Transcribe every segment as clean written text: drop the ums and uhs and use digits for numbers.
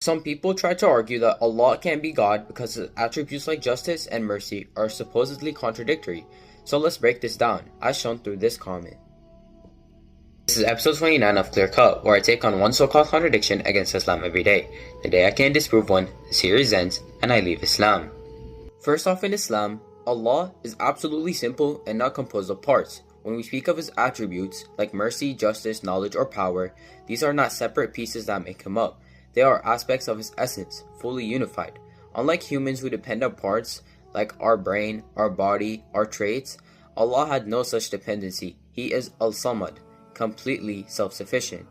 Some people try to argue that Allah can't be God because His attributes like justice and mercy are supposedly contradictory. So let's break this down, as shown through this comment. This is episode 29 of ClearCut, where I take on one so-called contradiction against Islam every day. The day I can't disprove one, the series ends, and I leave Islam. First off, in Islam, Allah is absolutely simple and not composed of parts. When we speak of His attributes, like mercy, justice, knowledge, or power, these are not separate pieces that make Him up. They are aspects of His essence, fully unified. Unlike humans who depend on parts, like our brain, our body, our traits, Allah had no such dependency. He is Al-Samad, completely self-sufficient.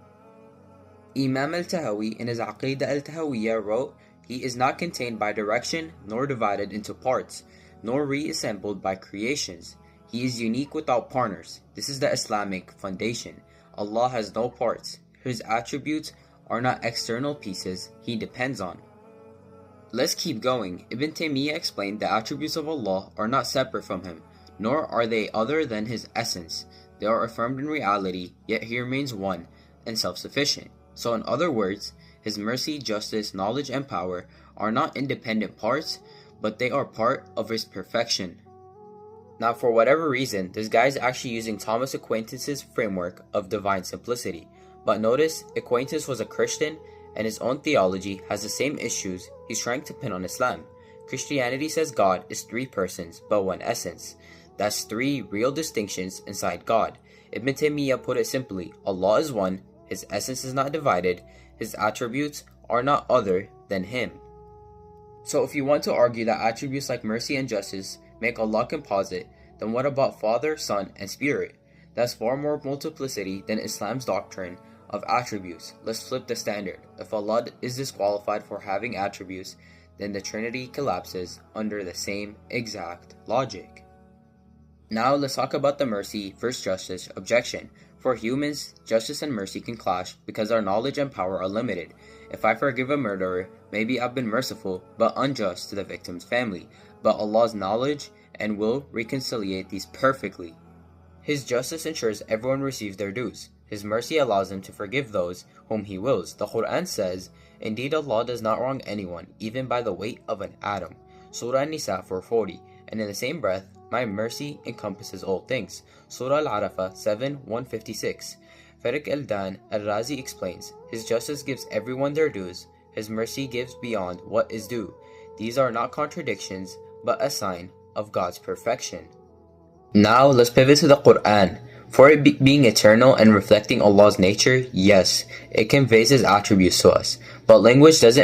Imam al-Tahawi in his Aqidah al-Tahawiyya wrote, "He is not contained by direction, nor divided into parts, nor reassembled by creations. He is unique without partners." This is the Islamic foundation. Allah has no parts. His attributes are not external pieces He depends on. Let's keep going. Ibn Taymiyyah explained the attributes of Allah are not separate from Him, nor are they other than His essence. They are affirmed in reality, yet He remains one and self-sufficient. So in other words, His mercy, justice, knowledge, and power are not independent parts, but they are part of His perfection. Now, for whatever reason, this guy is actually using Thomas Aquinas' framework of divine simplicity. But notice, Aquinas was a Christian, and his own theology has the same issues he's trying to pin on Islam. Christianity says God is three persons, but one essence. That's three real distinctions inside God. Ibn Taymiyyah put it simply, Allah is one, His essence is not divided, His attributes are not other than Him. So if you want to argue that attributes like mercy and justice make Allah composite, then what about Father, Son, and Spirit? That's far more multiplicity than Islam's doctrine of attributes. Let's flip the standard. If Allah is disqualified for having attributes, then the Trinity collapses under the same exact logic. Now let's talk about the mercy versus justice objection. For humans, justice and mercy can clash because our knowledge and power are limited. If I forgive a murderer, maybe I've been merciful but unjust to the victim's family, but Allah's knowledge and will reconciliate these perfectly. His justice ensures everyone receives their dues. His mercy allows Him to forgive those whom He wills. The Quran says, "Indeed Allah does not wrong anyone, even by the weight of an atom." Surah An-Nisa 4:40. And in the same breath, my mercy encompasses all things. Surah Al-Arafah 7:156. Farik al-Dan al-Razi explains, His justice gives everyone their dues. His mercy gives beyond what is due. These are not contradictions, but a sign of God's perfection. Now let's pivot to the Quran. For it being eternal and reflecting Allah's nature, yes, it conveys His attributes to us, but language doesn't